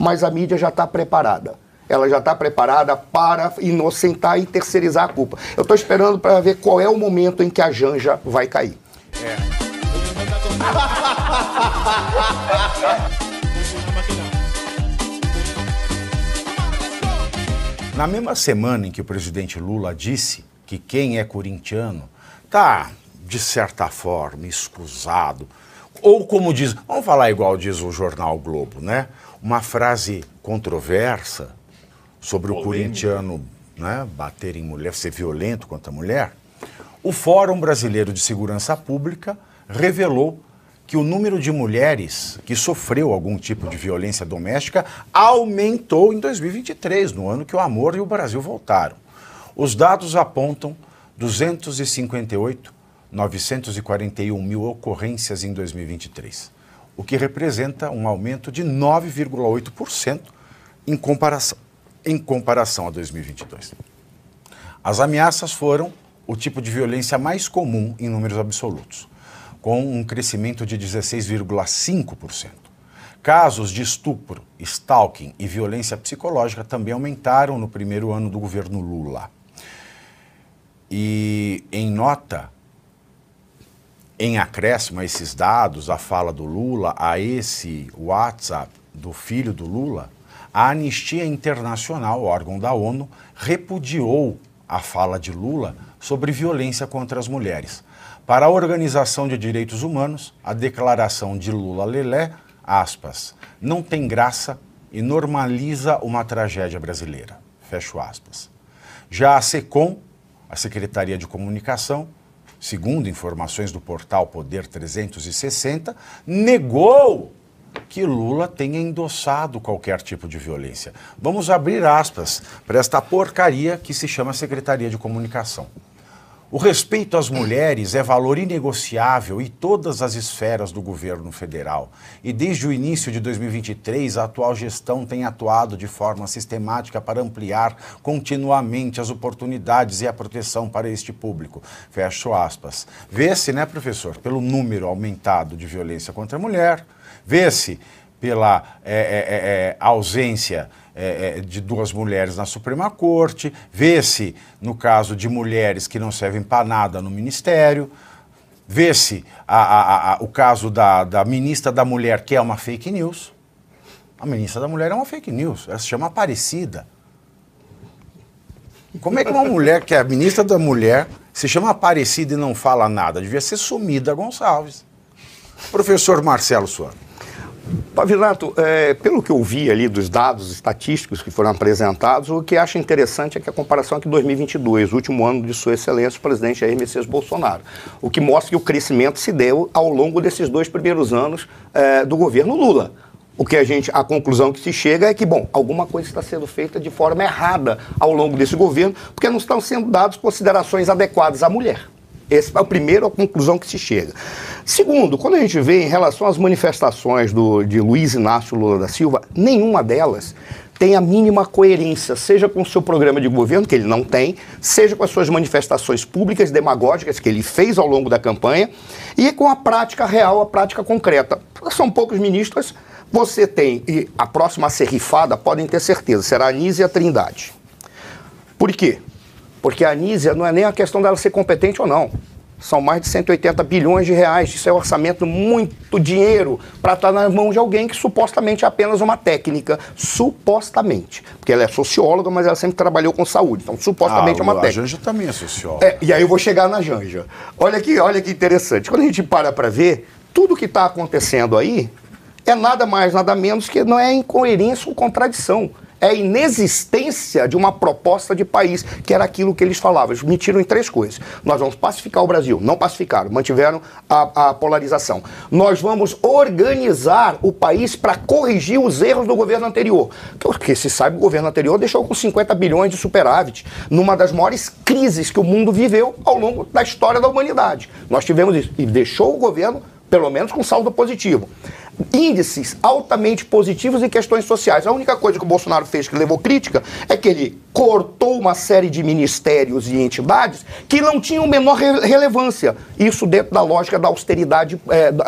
mas a mídia já está preparada. Ela já está preparada para inocentar e terceirizar a culpa. Eu estou esperando para ver qual é o momento em que a Janja vai cair. Na mesma semana em que o presidente Lula disse que quem é corintiano está, de certa forma, escusado, ou como diz, vamos falar igual diz o jornal Globo, né? Uma frase controversa sobre o corintiano, né, bater em mulher, ser violento contra a mulher, o Fórum Brasileiro de Segurança Pública revelou que o número de mulheres que sofreu algum tipo de violência doméstica aumentou em 2023, no ano que o amor e o Brasil voltaram. Os dados apontam 258.941 mil ocorrências em 2023, o que representa um aumento de 9,8% em comparação a 2022. As ameaças foram o tipo de violência mais comum em números absolutos, com um crescimento de 16,5%. Casos de estupro, stalking e violência psicológica também aumentaram no primeiro ano do governo Lula. E em nota, em acréscimo a esses dados, a fala do Lula, a esse WhatsApp do filho do Lula, a Anistia Internacional, órgão da ONU, repudiou a fala de Lula sobre violência contra as mulheres. Para a Organização de Direitos Humanos, a declaração de Lula Lelé, aspas, não tem graça e normaliza uma tragédia brasileira, fecho aspas. Já a SECOM, a Secretaria de Comunicação, segundo informações do portal Poder 360, negou que Lula tenha endossado qualquer tipo de violência. Vamos abrir aspas para esta porcaria que se chama Secretaria de Comunicação. O respeito às mulheres é valor inegociável em todas as esferas do governo federal. E desde o início de 2023, a atual gestão tem atuado de forma sistemática para ampliar continuamente as oportunidades e a proteção para este público. Fecho aspas. Vê-se, né, professor, pelo número aumentado de violência contra a mulher, vê-se pela ausência de duas mulheres na Suprema Corte, vê-se no caso de mulheres que não servem para nada no Ministério, vê-se o caso da ministra da Mulher, que é uma fake news. A ministra da Mulher é uma fake news, ela se chama Aparecida. Como é que uma mulher que é a ministra da Mulher se chama Aparecida e não fala nada? Devia ser Sumida Gonçalves. Professor Marcelo Suano. Pavinato, pelo que eu vi ali dos dados estatísticos que foram apresentados, o que acho interessante é que a comparação aqui de 2022, o último ano de Sua Excelência, o presidente Jair Messias Bolsonaro, o que mostra que o crescimento se deu ao longo desses 2 primeiros anos do governo Lula. A conclusão que se chega é que, bom, alguma coisa está sendo feita de forma errada ao longo desse governo, porque não estão sendo dadas considerações adequadas à mulher. Essa é a primeira conclusão que se chega. Segundo, quando a gente vê em relação às manifestações de Luiz Inácio Lula da Silva, nenhuma delas tem a mínima coerência, seja com o seu programa de governo, que ele não tem, seja com as suas manifestações públicas demagógicas que ele fez ao longo da campanha, e com a prática real, a prática concreta. São poucos ministros, você tem, e a próxima a ser rifada, podem ter certeza, será a Anísia Trindade. Por quê? Porque a Anísia não é nem a questão dela ser competente ou não. São mais de 180 bilhões de reais. Isso é um orçamento, muito dinheiro, para estar nas mãos de alguém que supostamente é apenas uma técnica. Supostamente. Porque ela é socióloga, mas ela sempre trabalhou com saúde. Então, supostamente é uma técnica. A Janja também é socióloga. E aí eu vou chegar na Janja. Olha que interessante. Quando a gente para ver, tudo que está acontecendo aí é nada mais, nada menos que não é incoerência ou contradição. É a inexistência de uma proposta de país, que era aquilo que eles falavam. Eles mentiram em 3 coisas. Nós vamos pacificar o Brasil. Não pacificaram, mantiveram a polarização. Nós vamos organizar o país para corrigir os erros do governo anterior. Porque, se sabe, o governo anterior deixou com 50 bilhões de superávit, numa das maiores crises que o mundo viveu ao longo da história da humanidade. Nós tivemos isso. E deixou o governo, pelo menos, com saldo positivo. índices altamente positivos em questões sociais. A única coisa que o Bolsonaro fez que levou crítica é que ele cortou uma série de ministérios e entidades que não tinham menor relevância. Isso dentro da lógica da austeridade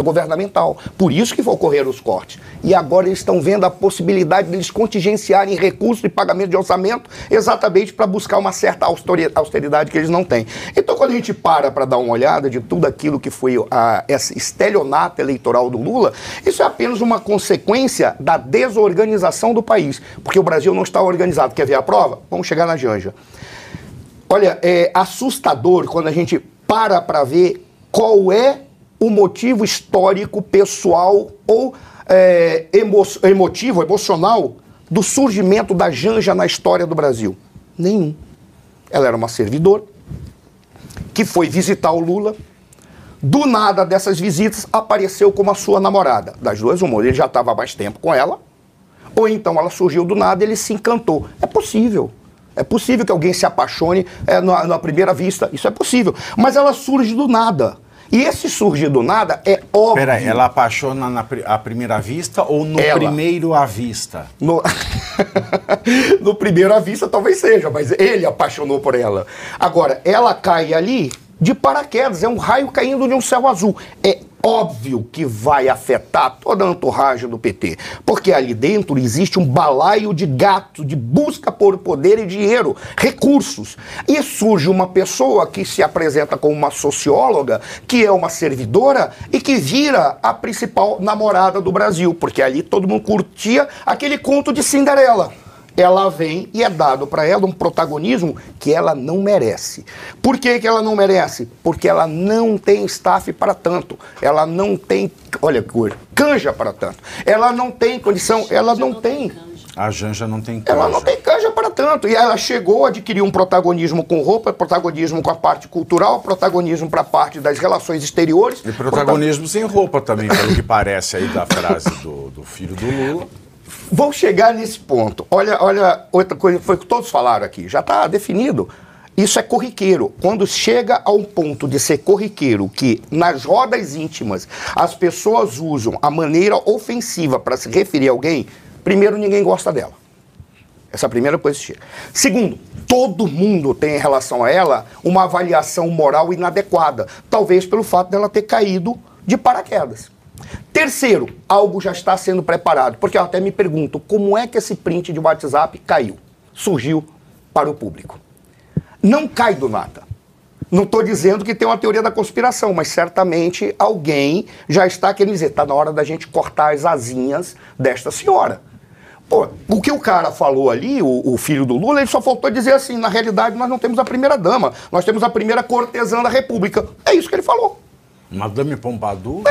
governamental. Por isso que ocorreram os cortes. E agora eles estão vendo a possibilidade de eles contingenciarem recursos de pagamento de orçamento exatamente para buscar uma certa austeridade que eles não têm. Então, quando a gente para dar uma olhada de tudo aquilo que foi esse estelionato eleitoral do Lula, isso é apenas uma consequência da desorganização do país, porque o Brasil não está organizado. Quer ver a prova? Vamos chegar na Janja. Olha, é assustador quando a gente para ver qual é o motivo histórico, pessoal ou emocional do surgimento da Janja na história do Brasil. Nenhum. Ela era uma servidora que foi visitar o Lula. Do nada dessas visitas apareceu como a sua namorada. Das duas, uma, ele já estava há mais tempo com ela, ou então ela surgiu do nada e ele se encantou. É possível. É possível que alguém se apaixone na primeira vista. Isso é possível. Mas ela surge do nada. E esse surgir do nada é óbvio. Peraí, ela apaixona à primeira vista ou no primeiro à vista? No primeiro à vista talvez seja, mas ele apaixonou por ela. Agora, ela cai ali de paraquedas, é um raio caindo de um céu azul. É óbvio que vai afetar toda a entourage do PT, porque ali dentro existe um balaio de gato, de busca por poder e dinheiro, recursos. E surge uma pessoa que se apresenta como uma socióloga, que é uma servidora e que vira a principal namorada do Brasil, porque ali todo mundo curtia aquele conto de Cinderela. Ela vem e é dado para ela um protagonismo que ela não merece. Por que ela não merece? Porque ela não tem staff para tanto. Ela não tem, olha que coisa, canja para tanto. Ela não tem condição, ela não tem. A Janja não tem canja. Ela não tem canja para tanto. E ela chegou a adquirir um protagonismo com roupa, protagonismo com a parte cultural, protagonismo para a parte das relações exteriores. E protagonismo sem roupa também, pelo que parece aí da frase do filho do Lula. Vou chegar nesse ponto. Olha, outra coisa, foi o que todos falaram aqui, já está definido. Isso é corriqueiro. Quando chega a um ponto de ser corriqueiro, que nas rodas íntimas as pessoas usam a maneira ofensiva para se referir a alguém, primeiro, ninguém gosta dela. Essa é a primeira coisa que chega. Segundo, todo mundo tem em relação a ela uma avaliação moral inadequada, talvez pelo fato dela ter caído de paraquedas. Terceiro, algo já está sendo preparado, porque eu até me pergunto, como é que esse print de WhatsApp surgiu para o público? Não cai do nada. Não estou dizendo que tem uma teoria da conspiração, mas certamente alguém já está querendo dizer, está na hora da gente cortar as asinhas desta senhora. Pô, o que o cara falou ali, o filho do Lula, ele só faltou dizer assim, na realidade nós não temos a primeira dama, nós temos a primeira cortesã da República. É isso que ele falou. Madame Pompadour?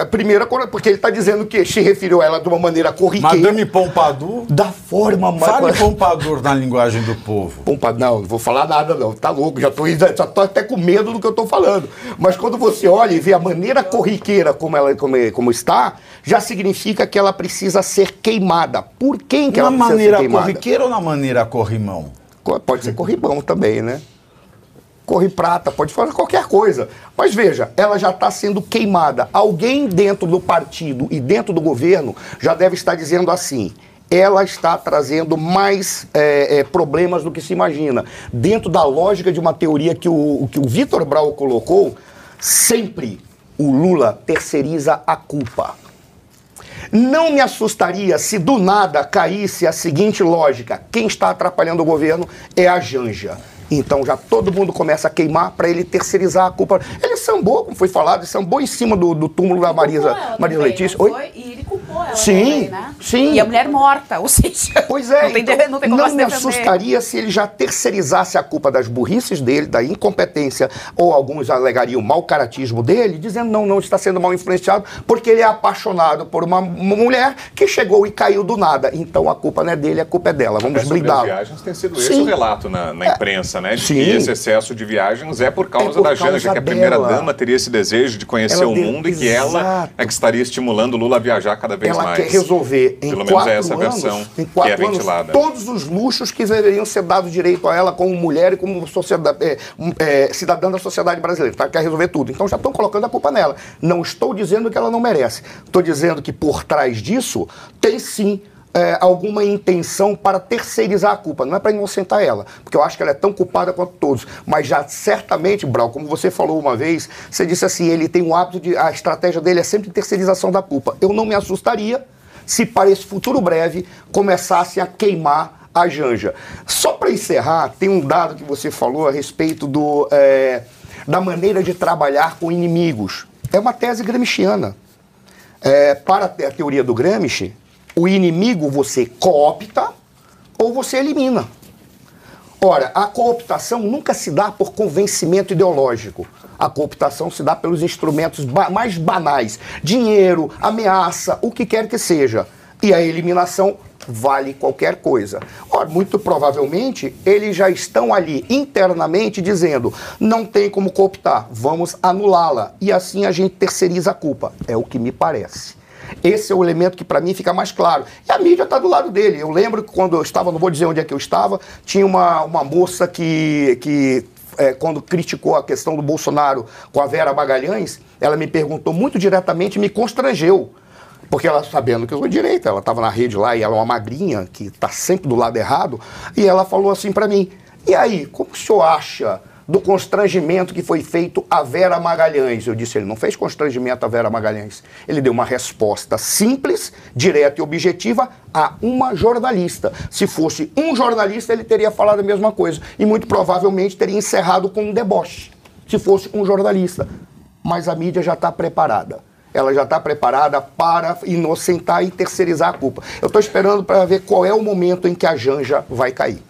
A primeira, porque ele está dizendo que se referiu a ela de uma maneira corriqueira. Madame Pompadour? Da forma mais... Fale Pompadour na linguagem do povo. Não vou falar nada não, tá louco, já tô até com medo do que eu estou falando. Mas quando você olha e vê a maneira corriqueira como está, já significa que ela precisa ser queimada. Por quem que ela precisa ser queimada? Na maneira corriqueira ou na maneira corrimão? Pode ser corrimão também, né? Corre prata, pode fazer qualquer coisa. Mas veja, ela já está sendo queimada. Alguém dentro do partido e dentro do governo já deve estar dizendo assim, ela está trazendo mais problemas do que se imagina. Dentro da lógica de uma teoria que o Vitor Braun colocou, sempre o Lula terceiriza a culpa. Não me assustaria se do nada caísse a seguinte lógica, quem está atrapalhando o governo é a Janja. Então já todo mundo começa a queimar para ele terceirizar a culpa. Ele sambou, como foi falado, ele sambou em cima do túmulo da Marisa Letícia. Oi? E ele culpou ela. Sim, também, né? sim. E a mulher morta, ou seja... Pois é, não tem como não me assustaria se ele já terceirizasse a culpa das burrices dele, da incompetência, ou alguns alegariam o mau caratismo dele, dizendo não está sendo mal influenciado, porque ele é apaixonado por uma mulher que chegou e caiu do nada. Então a culpa não é dele, a culpa é dela. Vamos blindá-lo. Viagens tem sido esse o relato na imprensa, né? De Sim. que esse excesso de viagens é por causa da Janja, que a primeira-dama teria esse desejo de conhecer o mundo e que ela é que estaria estimulando o Lula a viajar cada vez mais. Ela quer resolver em Pelo 4 menos é essa anos, versão em que 4 é anos, ventilada. todos os luxos que deveriam ser dados direito a ela como mulher e como cidadã da sociedade brasileira. Tá? Quer resolver tudo. Então já estão colocando a culpa nela. Não estou dizendo que ela não merece. Estou dizendo que por trás disso tem sim alguma intenção para terceirizar a culpa. Não é para inocentar ela, porque eu acho que ela é tão culpada quanto todos. Mas já certamente, Brau, como você falou uma vez, você disse assim, ele tem um hábito a estratégia dele é sempre terceirização da culpa. Eu não me assustaria se para esse futuro breve começassem a queimar a Janja. Só para encerrar, tem um dado que você falou a respeito da maneira de trabalhar com inimigos. É uma tese gramsciana. Para a teoria do Gramsci, o inimigo você coopta ou você elimina. Ora, a cooptação nunca se dá por convencimento ideológico. A cooptação se dá pelos instrumentos mais banais. Dinheiro, ameaça, o que quer que seja. E a eliminação vale qualquer coisa. Ora, muito provavelmente, eles já estão ali internamente dizendo não tem como cooptar, vamos anulá-la. E assim a gente terceiriza a culpa. É o que me parece. Esse é o elemento que para mim fica mais claro. E a mídia está do lado dele. Eu lembro que quando eu estava, não vou dizer onde é que eu estava, tinha uma moça que quando criticou a questão do Bolsonaro com a Vera Magalhães, ela me perguntou muito diretamente, me constrangeu. Porque ela, sabendo que eu sou direita, ela estava na rede lá e ela é uma magrinha, que está sempre do lado errado, e ela falou assim para mim, e aí, como o senhor acha do constrangimento que foi feito a Vera Magalhães? Eu disse, ele não fez constrangimento a Vera Magalhães. Ele deu uma resposta simples, direta e objetiva a uma jornalista. Se fosse um jornalista, ele teria falado a mesma coisa. E muito provavelmente teria encerrado com um deboche, se fosse um jornalista. Mas a mídia já está preparada. Ela já está preparada para inocentar e terceirizar a culpa. Eu estou esperando para ver qual é o momento em que a Janja vai cair.